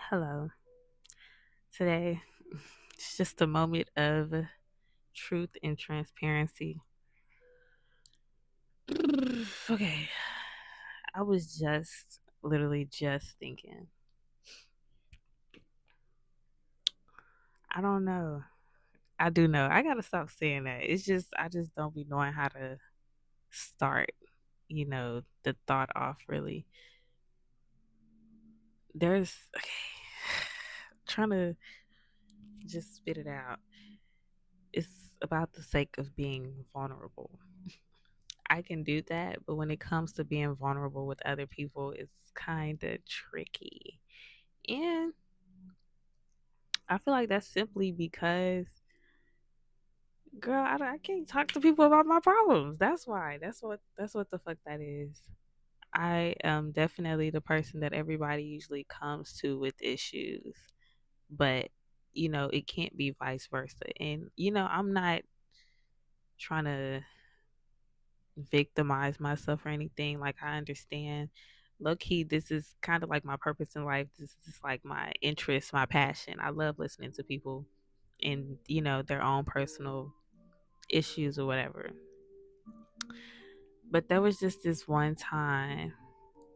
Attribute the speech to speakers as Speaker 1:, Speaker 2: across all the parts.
Speaker 1: Hello. Today, it's just a moment of truth and transparency. Okay. I was just literally just thinking. I don't know. I do know. I got to stop saying that. I just don't be knowing how to start, the thought off really. Okay. Trying to just spit it out. It's about the sake of being vulnerable. I can do that, but when it comes to being vulnerable with other people, it's kind of tricky. And I feel like that's simply because, girl, I can't talk to people about my problems. That's why. That's what the fuck that is. I am definitely the person that everybody usually comes to with issues, but it can't be vice versa. And I'm not trying to victimize myself or anything. Like I understand low key this is kind of like my purpose in life. This is like my interest, my passion. I love listening to people and their own personal issues or whatever. But there was just this one time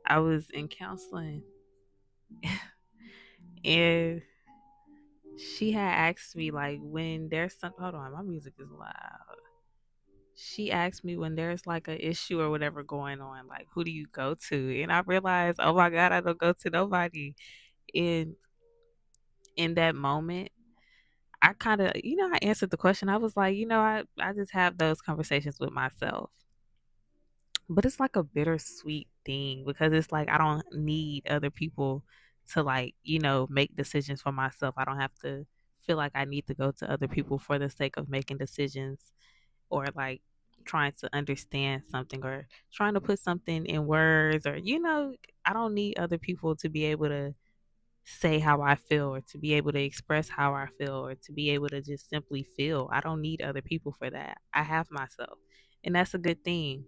Speaker 1: I was in counseling and she had asked me like when there's some hold on, my music is loud. She asked me when there's like a issue or whatever going on, like who do you go to? And I realized, oh my God, I don't go to nobody. And in that moment, I kind of, I answered the question. I was like, I just have those conversations with myself. But it's like a bittersweet thing because it's like I don't need other people to like, make decisions for myself. I don't have to feel like I need to go to other people for the sake of making decisions or like trying to understand something or trying to put something in words or I don't need other people to be able to say how I feel or to be able to express how I feel or to be able to just simply feel. I don't need other people for that. I have myself. And that's a good thing.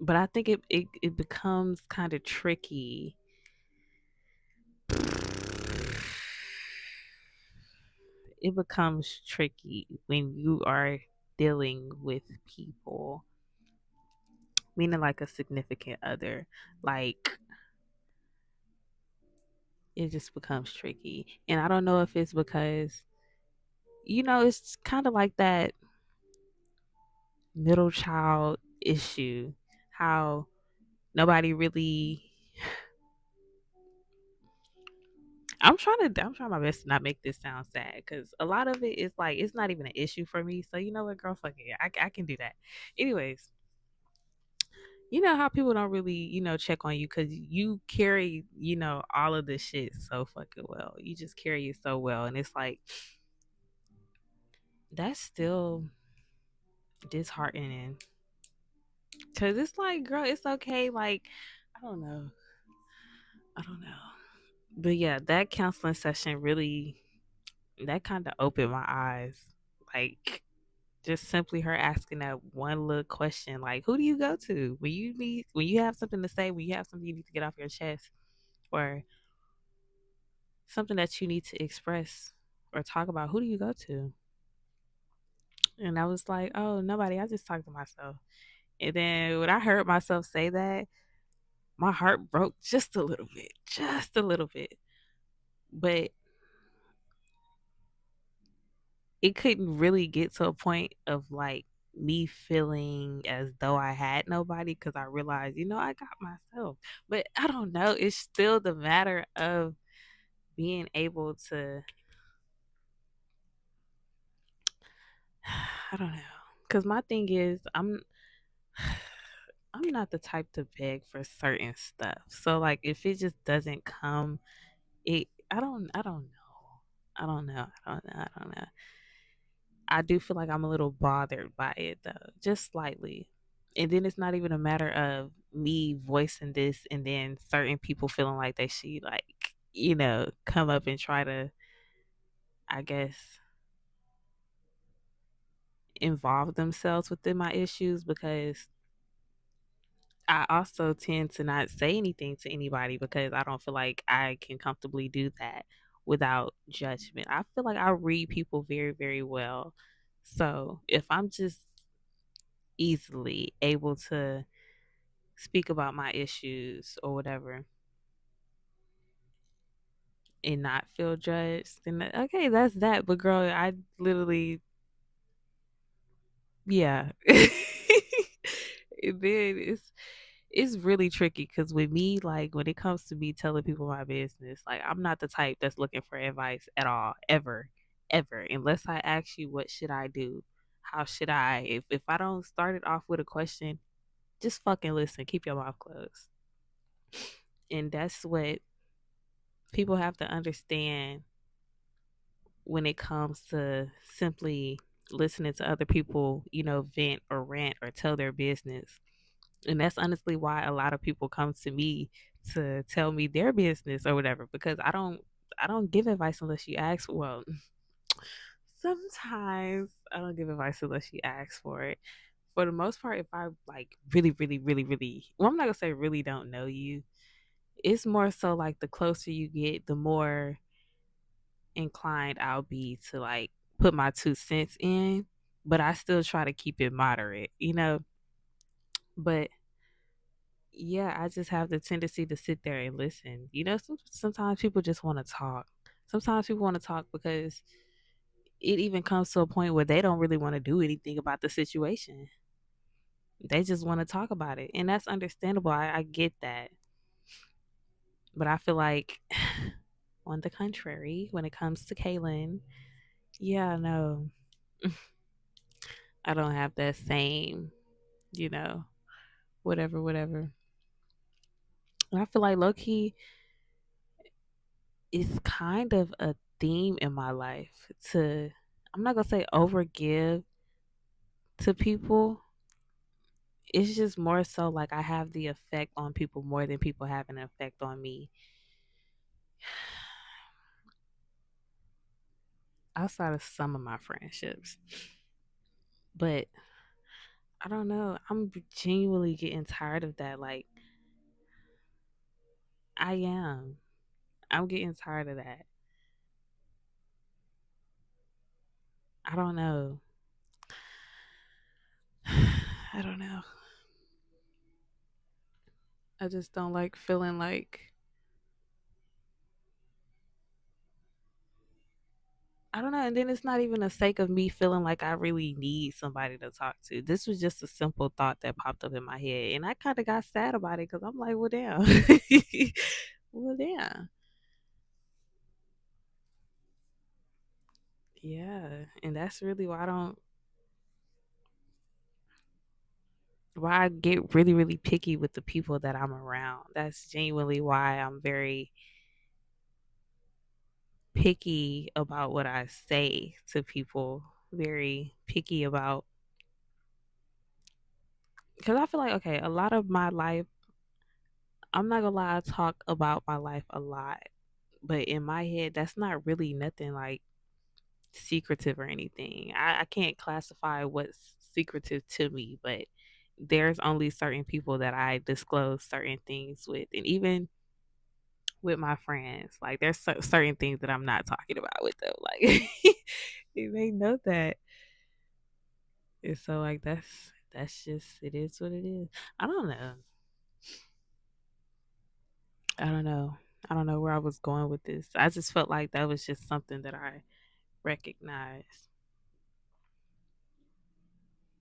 Speaker 1: But I think it becomes kind of tricky. It becomes tricky when you are dealing with people, meaning like a significant other. Like it just becomes tricky. And I don't know if it's because, it's kind of like that middle child issue, how nobody really. I'm trying my best to not make this sound sad because a lot of it is like it's not even an issue for me. So you know what, girl, fuck it, I can do that. Anyways, you know how people don't really check on you because you carry all of this shit so fucking well. You just carry it so well, and it's like that's still disheartening because it's like, girl, it's okay. Like I don't know, I don't know, but yeah, that counseling session really that kind of opened my eyes. Like just simply her asking that one little question, like, who do you go to when you have something to say, when you have something you need to get off your chest, or something that you need to express or talk about, who do you go to? And I was like, oh, nobody. I just talk to myself. And then when I heard myself say that, my heart broke just a little bit, just a little bit. But it couldn't really get to a point of like me feeling as though I had nobody because I realized, I got myself. But I don't know. It's still the matter of being able to, I don't know. Because my thing is, I'm not the type to beg for certain stuff. So like if it just doesn't come, I don't know. I don't know. I don't know. I don't know. I do feel like I'm a little bothered by it though, just slightly. And then it's not even a matter of me voicing this and then certain people feeling like they should like, come up and try to, I guess, involve themselves within my issues because I also tend to not say anything to anybody because I don't feel like I can comfortably do that without judgment. I feel like I read people very, very well. So if I'm just easily able to speak about my issues or whatever and not feel judged, then okay, that's that. But girl, I literally, yeah. And then it's really tricky because with me, like when it comes to me telling people my business, like I'm not the type that's looking for advice at all, ever, ever, unless I ask you what should I do, how should I? If I don't start it off with a question, just fucking listen, keep your mouth closed, and that's what people have to understand when it comes to simply listening to other people, vent or rant or tell their business. And that's honestly why a lot of people come to me to tell me their business or whatever because I don't give advice unless you ask. Well, sometimes I don't give advice unless you ask for it. For the most part, if I like really, really, really, really, well, I'm not gonna say really don't know you. It's more so like the closer you get, the more inclined I'll be to like put my 2 cents in, but I still try to keep it moderate. But yeah, I just have the tendency to sit there and listen. Sometimes people just want to talk. Sometimes people want to talk because it even comes to a point where they don't really want to do anything about the situation. They just want to talk about it. And that's understandable. I get that. But I feel like, on the contrary, when it comes to Kaylin, yeah, no, I don't have that same, you know, whatever, whatever. And I feel like low key is kind of a theme in my life to, I'm not gonna say overgive to people. It's just more so like I have the effect on people more than people have an effect on me. Outside of some of my friendships. But I don't know. I'm genuinely getting tired of that. Like I am. I'm getting tired of that. I don't know. I don't know. I just don't like feeling like, I don't know. And then it's not even a sake of me feeling like I really need somebody to talk to. This was just a simple thought that popped up in my head. And I kind of got sad about it because I'm like, well, damn. Well, damn. Yeah. And that's really why I get really, really picky with the people that I'm around. That's genuinely why I'm very picky about what I say to people. Very picky about, because I feel like, okay, a lot of my life, I'm not gonna lie, I talk about my life a lot, but in my head, that's not really nothing like secretive or anything. I can't classify what's secretive to me, but there's only certain people that I disclose certain things with, and even with my friends, like there's certain things that I'm not talking about with them. Like they know that, and so like that's just, it is what it is. I don't know. I don't know. I don't know where I was going with this. I just felt like that was just something that I recognized.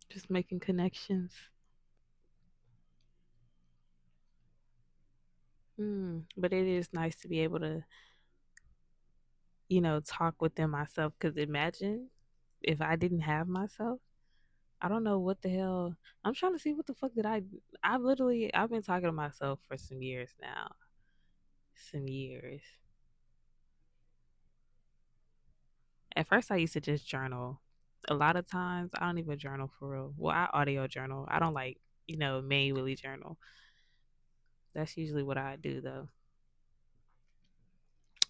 Speaker 1: Just making connections. But it is nice to be able to, talk within myself. Because imagine if I didn't have myself. I don't know what the hell. I'm trying to see what the fuck did I. I've been talking to myself for some years now. Some years. At first, I used to just journal. A lot of times, I don't even journal for real. Well, I audio journal. I don't like, manually journal. That's usually what I do though.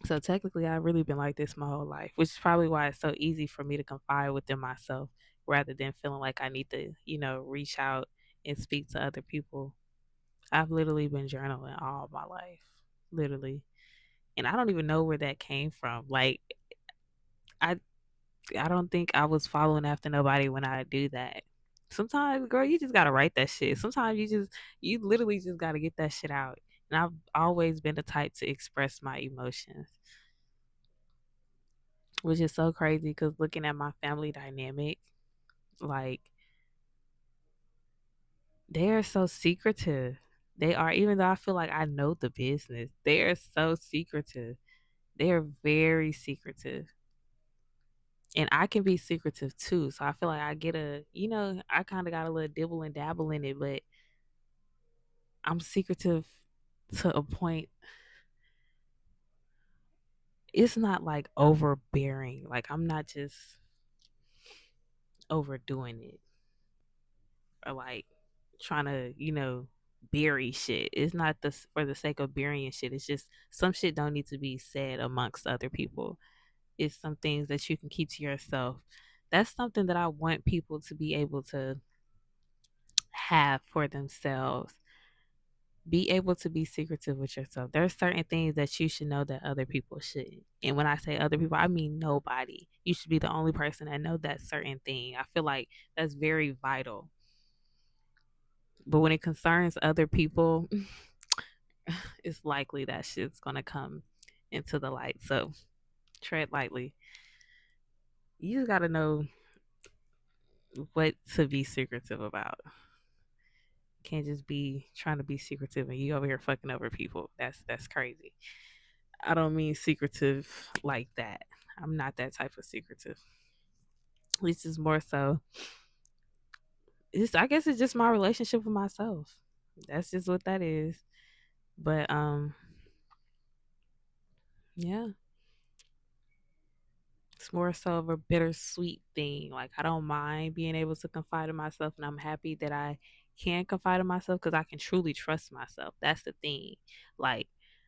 Speaker 1: So technically, I've really been like this my whole life, which is probably why it's so easy for me to confide within myself rather than feeling like I need to, reach out and speak to other people. I've literally been journaling all my life, literally, and I don't even know where that came from. Like, I I don't think I was following after nobody when I do that. Sometimes, girl, you just gotta write that shit. Sometimes you literally just gotta get that shit out. And I've always been the type to express my emotions, which is so crazy because looking at my family dynamic, like they are so secretive. They are, even though I feel like I know the business, they are so secretive. They are very secretive. And I can be secretive too. So I feel like I get I kind of got a little dibble and dabble in it, but I'm secretive to a point. It's not like overbearing. Like I'm not just overdoing it or like trying to, bury shit. It's not for the sake of burying shit. It's just some shit don't need to be said amongst other people. It's some things that you can keep to yourself. That's something that I want people to be able to have for themselves. Be able to be secretive with yourself. There are certain things that you should know that other people shouldn't. And when I say other people, I mean nobody. You should be the only person that know that certain thing. I feel like that's very vital. But when it concerns other people, it's likely that shit's gonna come into the light. So tread lightly. You just gotta know what to be secretive about. Can't just be trying to be secretive and you over here fucking over people. That's crazy. I don't mean secretive like that. I'm not that type of secretive. This is more so. I guess it's just my relationship with myself. That's just what that is. But yeah, it's more so of a bittersweet thing. Like I don't mind being able to confide in myself, and I'm happy that I can confide in myself because I can truly trust myself. That's the thing. Like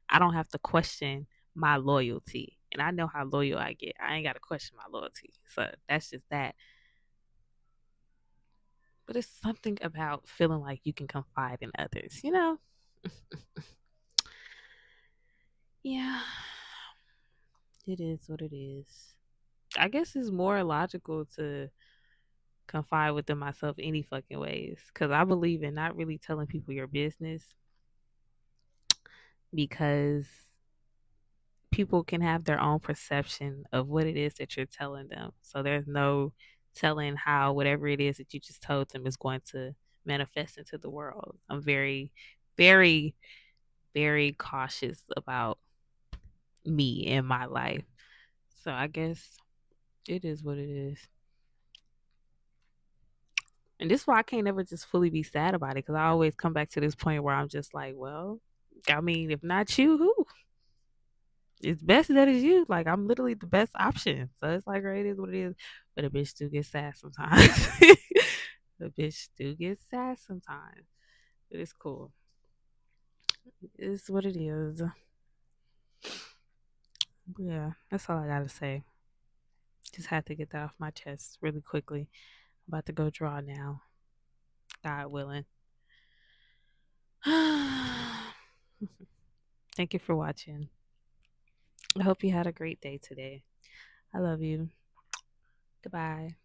Speaker 1: I don't have to question my loyalty, and I know how loyal I get. I ain't got to question my loyalty. So that's just that. But it's something about feeling like you can confide in others, you know? Yeah, it is what it is. I guess it's more logical to confide within myself any fucking ways because I believe in not really telling people your business because people can have their own perception of what it is that you're telling them. So there's no telling how whatever it is that you just told them is going to manifest into the world. I'm very, very, very cautious about me in my life. So I guess it is what it is. And this is why I can't ever just fully be sad about it because I always come back to this point where I'm just like, well, I mean, if not you, who? It's best that it's you. Like I'm literally the best option. So it's like, right, it is what it is. But a bitch do get sad sometimes. A bitch do get sad sometimes. But it's cool. It's what it is. But yeah, that's all I gotta say. Just had to get that off my chest really quickly. I'm about to go draw now. God willing. Thank you for watching. I hope you had a great day today. I love you. Goodbye.